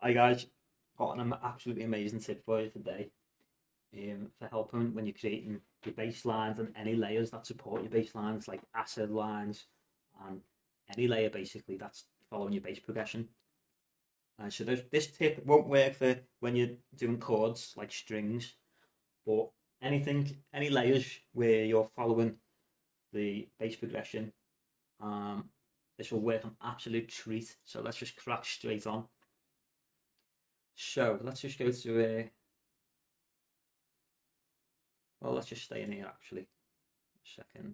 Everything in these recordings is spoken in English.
Hi guys, got an absolutely amazing tip for you today for helping when you're creating your bass lines and any layers that support your bass lines, like acid lines and any layer basically that's following your bass progression. So this tip won't work for when you're doing chords like strings, but any layers where you're following the bass progression. Um, this will work an absolute treat. So let's just crack straight on. So let's just go to a. Well, let's just stay in here actually. A second.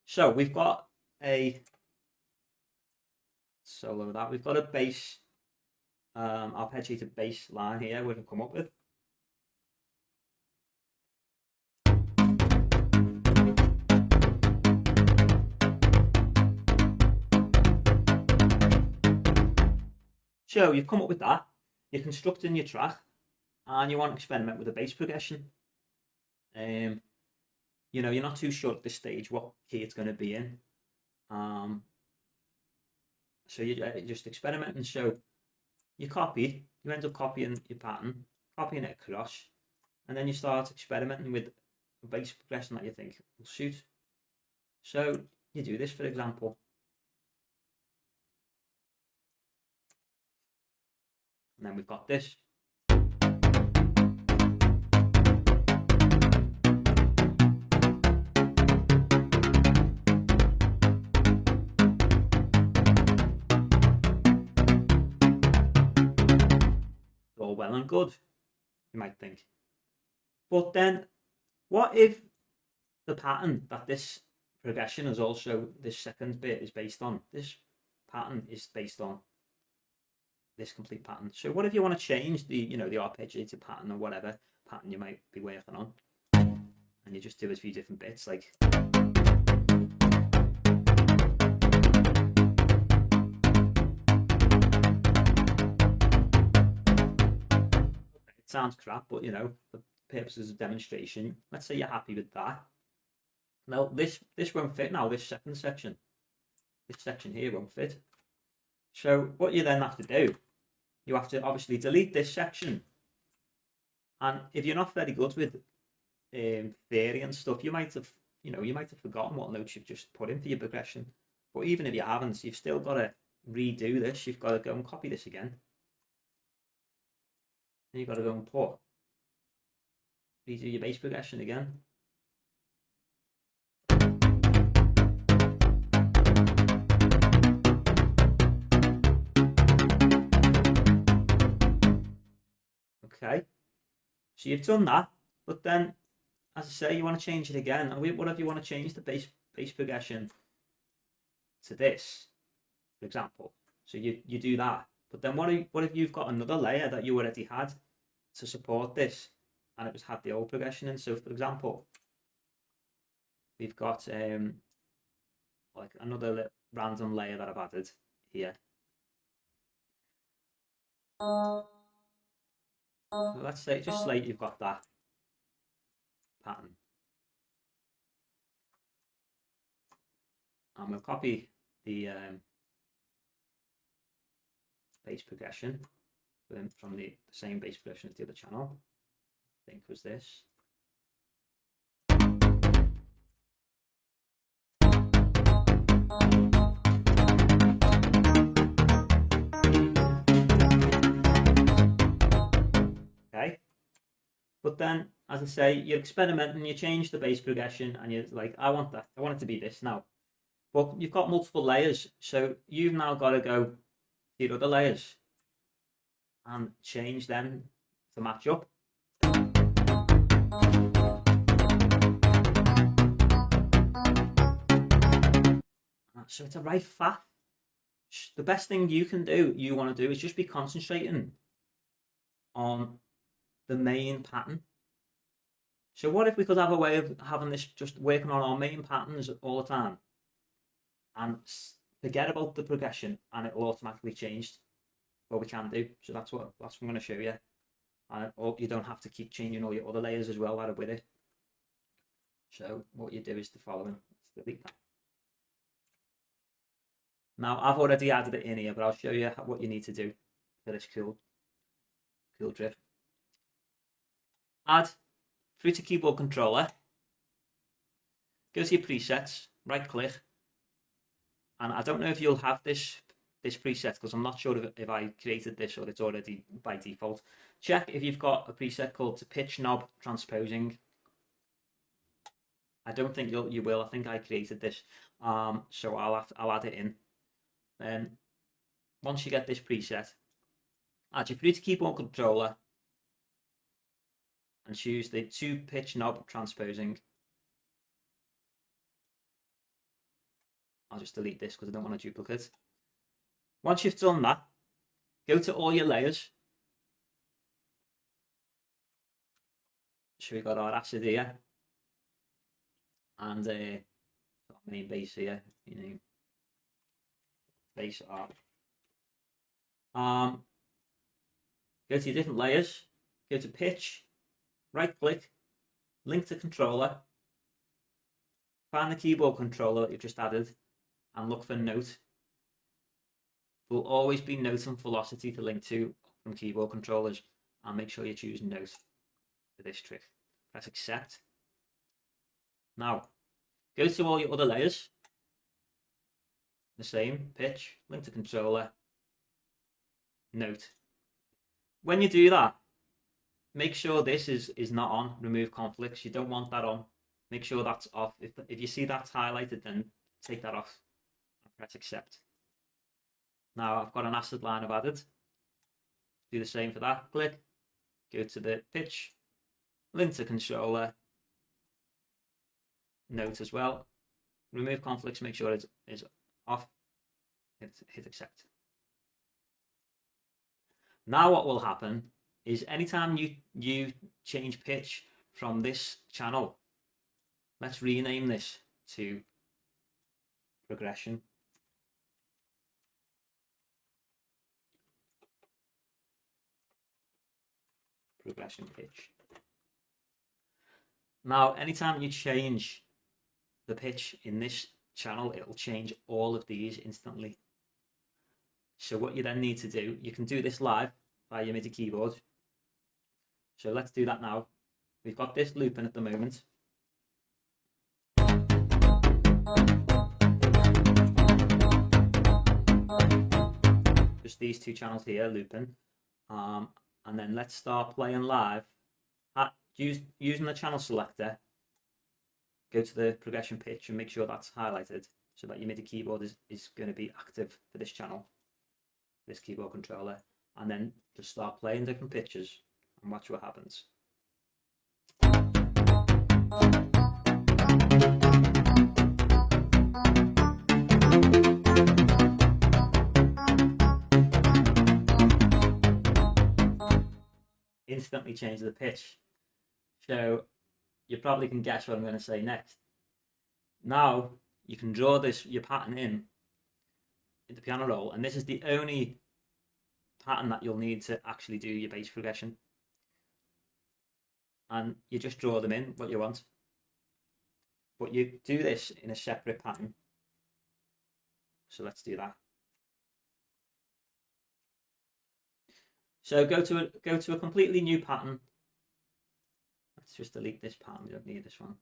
So we've got a solo of that. We've got a bass, arpeggiated bass line here we can come up with. So you've come up with that. You're constructing your track, and you want to experiment with a bass progression. You know, you're not too sure at this stage what key it's going to be in. So you're just experimenting. So you end up copying your pattern, copying it across, and then you start experimenting with a bass progression that you think will suit. So you do this, for example. And then we've got this. All well and good, you might think. But then, what if the pattern that this progression is also, this second bit is based on, this pattern is based on this complete pattern. So what if you want to change the, you know, the arpeggiated pattern or whatever pattern you might be working on, and you just do a few different bits, like it sounds crap, but you know, for purposes of demonstration, let's say you're happy with that. Now this won't fit now, this second section. This section here won't fit. So what you then have to do, you have to obviously delete this section. And if you're not very good with theory and stuff, you might have, you know, you might have forgotten what notes you've just put in for your progression. But even if you haven't, you've still got to redo this. You've got to go and copy this again. Then you've got to go and redo your bass progression again. Okay, so you've done that, but then, as I say, you want to change it again. And what if you want to change the bass progression to this, for example? So you do that, but then what if you've got another layer that you already had to support this, and it had the old progression in? So, for example, we've got like another random layer that I've added here. So let's say, just like you've got that pattern, and we'll copy the bass progression from the same bass progression as the other channel. I think was this. Okay, but then, as I say, you're experimenting, you change the bass progression, and you're like, I want that, I want it to be this now. But you've got multiple layers, so you've now got to go to your other layers and change them to match up. So it's a right faff. The best thing you want to do is just be concentrating on the main pattern. So what if we could have a way of having this just working on our main patterns all the time, and forget about the progression, and it'll automatically change? Well, we can do. So that's what I'm going to show you. Or you don't have to keep changing all your other layers as well that are with it. So what you do is the following. Let's delete that. Now I've already added it in here, but I'll show you what you need to do for this cool Field drift. Add through to keyboard controller. Go to your presets, right click, and I don't know if you'll have this preset because I'm not sure if I created this or it's already by default. Check if you've got a preset called to pitch knob transposing. I don't think you will. I think I created this, so I'll add it in. Then once you get this preset, add your through to keyboard controller and choose the to pitch knob transposing. I'll just delete this because I don't want a duplicate. Once you've done that, go to all your layers. So we've got our acid here and main bass here, bass arp. Go to your different layers, go to pitch, right click, link to controller, find the keyboard controller that you've just added and look for note. There will always be note and velocity to link to from keyboard controllers, and make sure you choose note for this trick. Press accept. Now go to all your other layers, the same, pitch, link to controller, note. When you do that, make sure this is not on, remove conflicts. You don't want that on. Make sure that's off. If you see that's highlighted, then take that off and press accept. Now I've got an acid line I've added. Do the same for that. Click, go to the pitch, link to controller, note as well. Remove conflicts, make sure it's off. Hit accept. Now what will happen is anytime you change pitch from this channel, let's rename this to progression. Progression pitch. Now anytime you change the pitch in this channel, it will change all of these instantly. So what you then need to do, you can do this live by your MIDI keyboard. So let's do that now. We've got this looping at the moment. Just these two channels here looping. And then let's start playing live. Using the channel selector, go to the progression pitch and make sure that's highlighted so that your MIDI keyboard is going to be active for this channel, this keyboard controller, and then just start playing different pitches and watch what happens. Instantly change the pitch. So you probably can guess what I'm going to say next. Now you can draw your pattern in the piano roll, and this is the only pattern that you'll need to actually do your bass progression. And you just draw them in what you want. But you do this in a separate pattern. So let's do that. So go to a completely new pattern. Let's just delete this pattern, we don't need this one.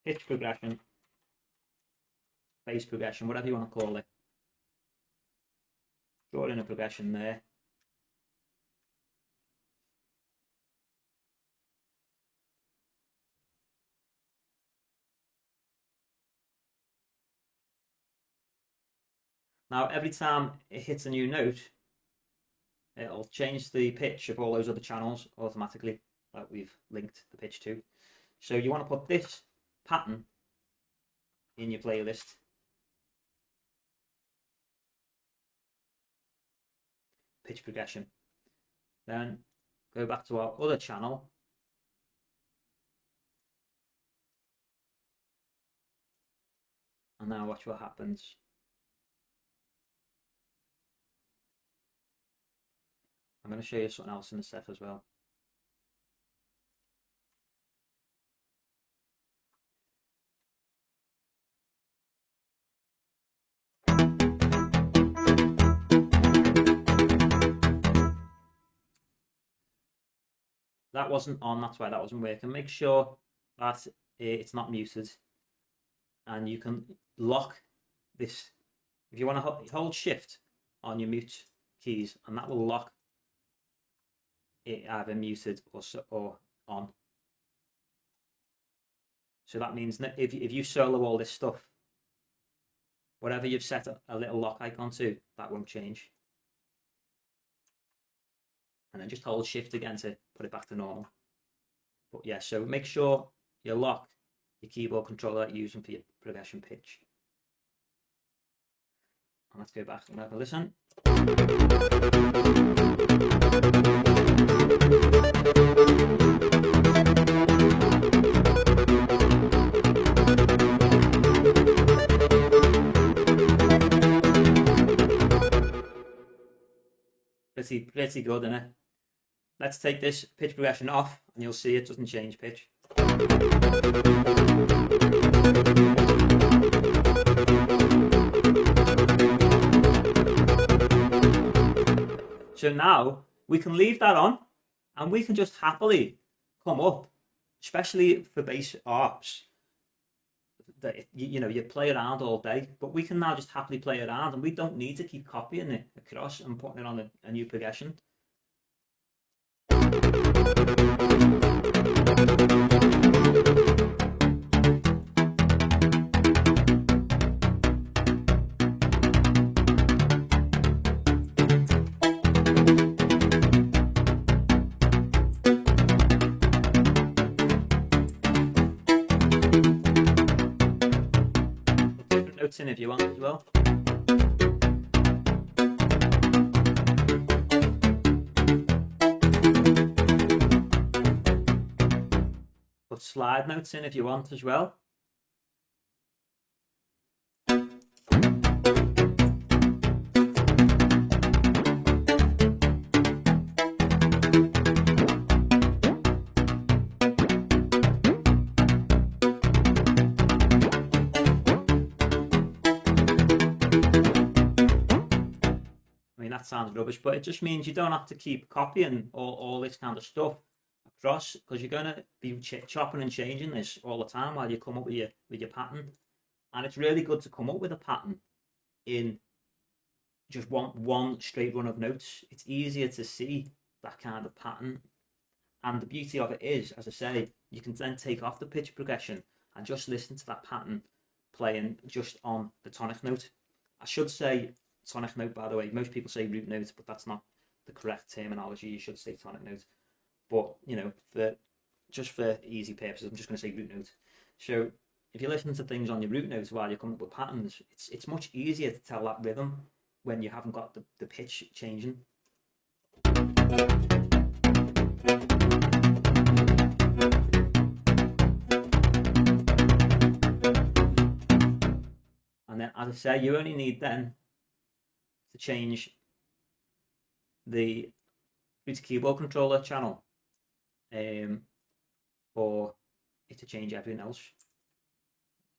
Pitch progression, bass progression, whatever you want to call it. Draw in a progression there. Now every time it hits a new note, it'll change the pitch of all those other channels automatically that we've linked the pitch to. So you want to put this pattern in your playlist. Pitch progression. Then go back to our other channel. And now watch what happens. I'm going to show you something else in a sec as well. that wasn't on, that's why that wasn't working. Make sure that it's not muted, and you can lock this. If you want to hold shift on your mute keys, and that will lock it either muted or on. So that means that if you solo all this stuff, whatever you've set a little lock icon to, that won't change. And then just hold shift again to put it back to normal. But yeah, so make sure you lock your keyboard controller that you're using for your progression pitch. And let's go back and have a listen. Pretty good, isn't it? Let's take this pitch progression off and you'll see it doesn't change pitch. So now we can leave that on and we can just happily come up, especially for bass arps. That you play around all day, but we can now just happily play around and we don't need to keep copying it across and putting it on a new progression. Notes in if you want as well. Put slide notes in if you want as well. That sounds rubbish, but it just means you don't have to keep copying all this kind of stuff across, because you're going to be chopping and changing this all the time while you come up with your pattern. And it's really good to come up with a pattern in just one straight run of notes. It's easier to see that kind of pattern, and the beauty of it is, as I say, you can then take off the pitch progression and just listen to that pattern playing just on the tonic note. I should say tonic note, by the way. Most people say root note, but that's not the correct terminology. You should say tonic note. But just for easy purposes, I'm just going to say root note. So if you listen to things on your root notes while you're coming up with patterns, it's much easier to tell that rhythm when you haven't got the pitch changing. And then, as I say, you only need then to change the keyboard controller channel for it to change everything else.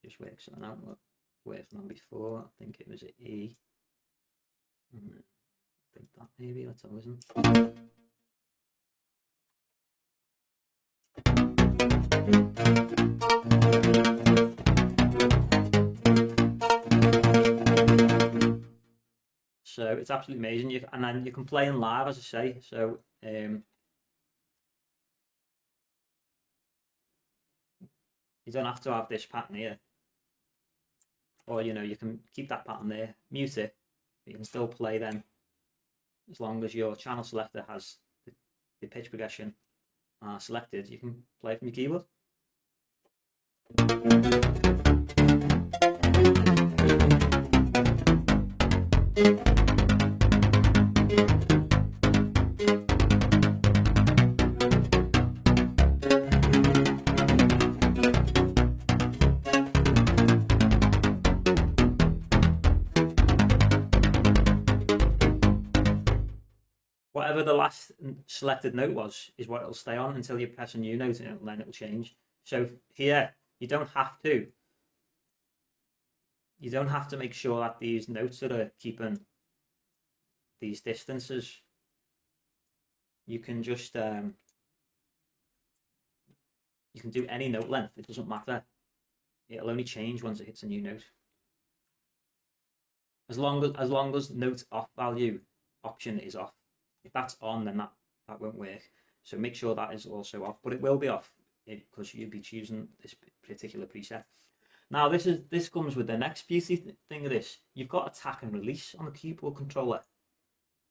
Just work something out. What working on before? I think it was an E. I think that maybe. Let's have a listen. So it's absolutely amazing. And then you can play in live, as I say. So you don't have to have this pattern here, or you can keep that pattern there, mute it, but you can still play them as long as your channel selector has the pitch progression selected. You can play from your keyboard. Whatever the last selected note was is what it'll stay on until you press a new note, and then it'll change. So here you don't have to make sure that these notes are keeping these distances. You can just You can do any note length, it doesn't matter. It'll only change once it hits a new note. As long as note off value option is off. If that's on, then that won't work. So make sure that is also off, but it will be off because you'll be choosing this particular preset. Now this comes with the next beauty thing of this. You've got attack and release on the keyboard controller.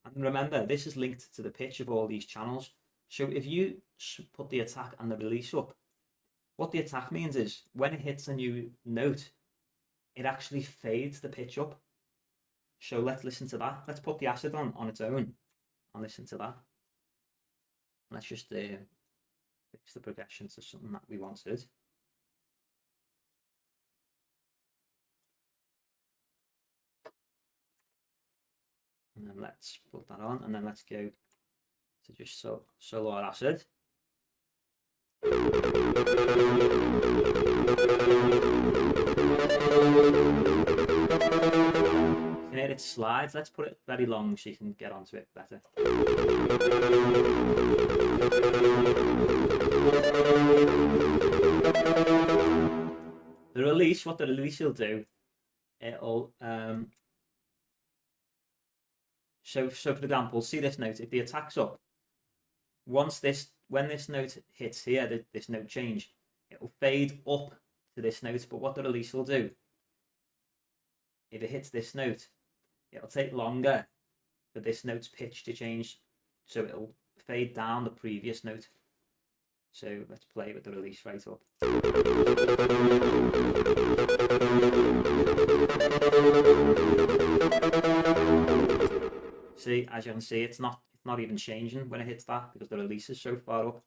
And remember, this is linked to the pitch of all these channels. So if you put the attack and the release up, what the attack means is when it hits a new note, it actually fades the pitch up. So let's listen to that. Let's put the acid on its own and listen to that. Let's just fix the progression to something that we wanted. And then let's put that on, and then let's go to just solo or acid. You can hear it slides. Let's put it very long so you can get onto it better. The release, what the release will do, it'll so for example, see this note, if the attack's up, when this note hits here, this note change, it will fade up to this note. But what the release will do, if it hits this note, it'll take longer for this note's pitch to change, so it'll fade down the previous note. So let's play with the release right up. See, as you can see, it's not even changing when it hits that because the release is so far up.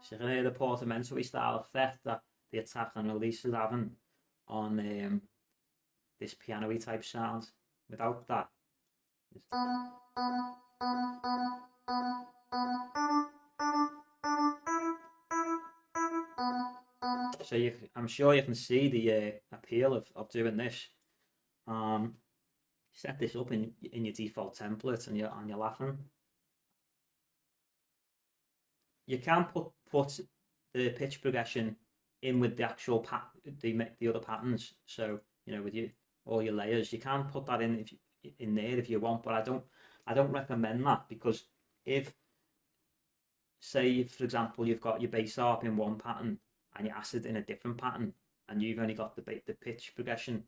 So you can hear the portamentory style effect that the attack and release is having on this piano-y type sound. Without that, so I'm sure you can see the appeal of doing this. Set this up in your default template, and you're laughing. You can put the pitch progression in with the actual the other patterns. So with all your layers, you can put that in there if you want. But I don't recommend that, because if, say for example, you've got your bass harp in one pattern and your acid in a different pattern, and you've only got the pitch progression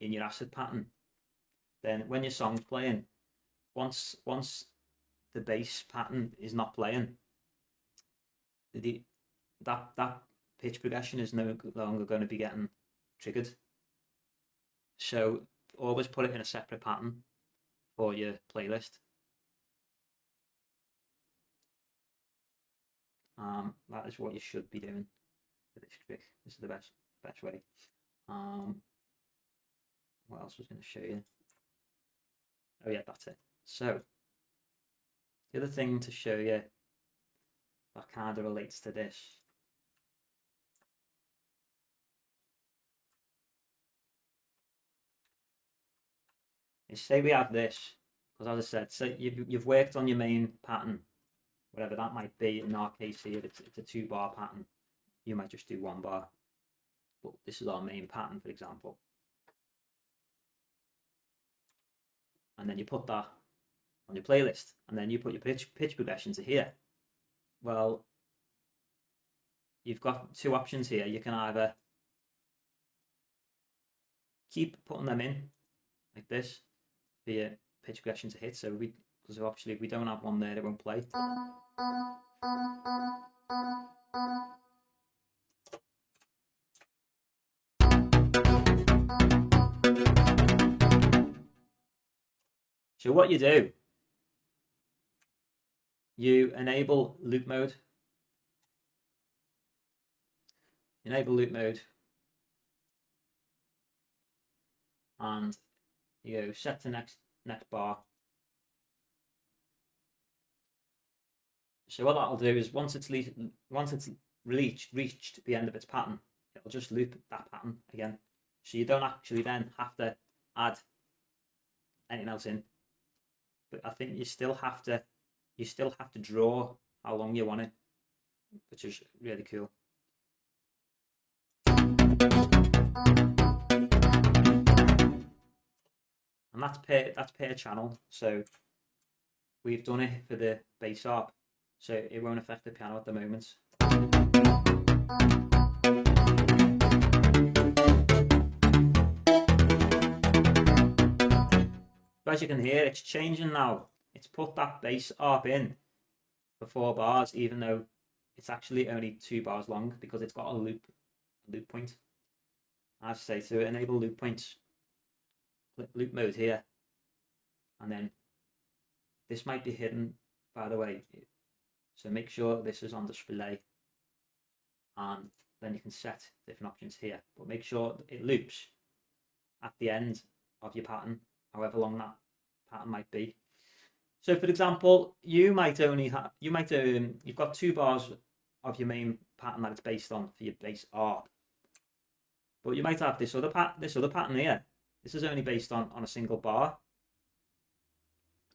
in your acid pattern, then when your song's playing, once the bass pattern is not playing, that pitch progression is no longer going to be getting triggered. So always put it in a separate pattern for your playlist. That is what you should be doing for this trick. This is the best way. What else was going to show you? Oh yeah, that's it. So the other thing to show you that kind of relates to this is, say we have this, because as I said, so you've worked on your main pattern, whatever that might be. In our case here, it's a 2-bar pattern. You might just do 1 bar, but this is our main pattern, for example. And then you put that on your playlist, and then you put your pitch progression to here. Well, you've got 2 options here. You can either keep putting them in like this for your pitch progression to hit. So because obviously if we don't have one there, it won't play. So what you do, you enable loop mode. Enable loop mode. And you go set to next bar. So what that'll do is once it's reached the end of its pattern, it'll just loop that pattern again. So you don't actually then have to add anything else in. But I think you still have to draw how long you want it, which is really cool. And that's per channel. So we've done it for the bass arp, so it won't affect the piano at the moment. As you can hear, it's changing now. It's put that bass arp in for 4 bars, even though it's actually only 2 bars long, because it's got a loop point. As I say, to enable loop points, click loop mode here, and then this might be hidden, by the way, so make sure this is on display, and then you can set different options here, but make sure it loops at the end of your pattern, however long that pattern might be. So for example, you might only have, you've got 2 bars of your main pattern that it's based on for your bass arp, but you might have this other pattern here. This is only based on a single bar.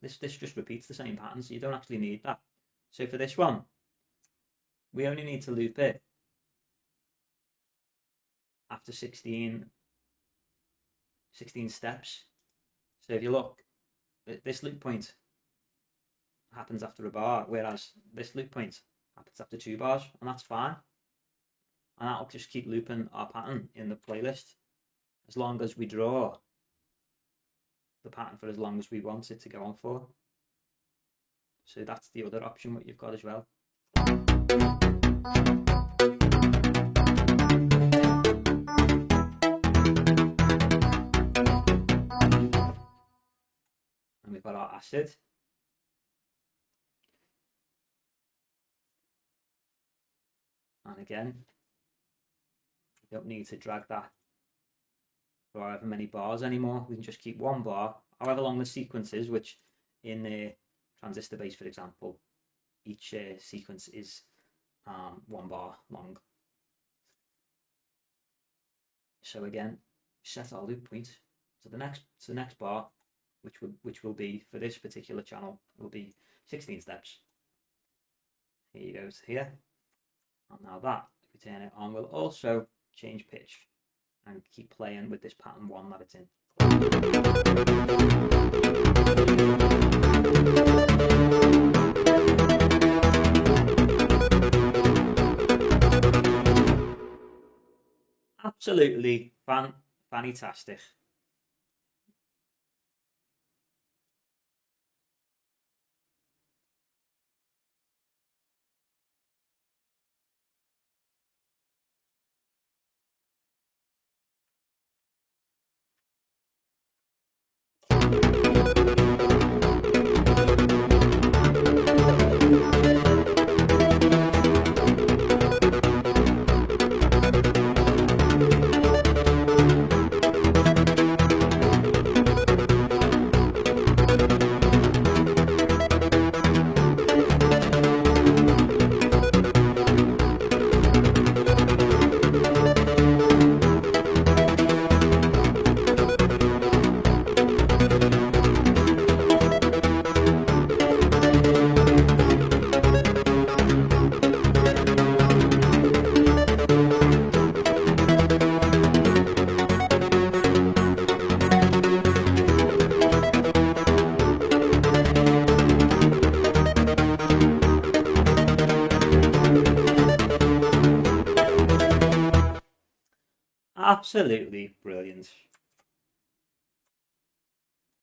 This just repeats the same pattern, so you don't actually need that. So for this one, we only need to loop it after 16 steps. So if you look, this loop point happens after a bar, whereas this loop point happens after 2 bars, and that's fine. And that'll just keep looping our pattern in the playlist as long as we draw the pattern for as long as we want it to go on for. So that's the other option what you've got as well. And we've got our acid. And again, you don't need to drag that for however many bars anymore. We can just keep 1 bar, however long the sequence is, which in the transistor bass, for example, each sequence is 1 bar long. So again, set our loop point to the next bar, which will be, for this particular channel, will be 16 steps. Here you go to here. And now that, if we turn it on, will also change pitch and keep playing with this pattern 1 that it's in. Absolutely fantastic. Absolutely brilliant.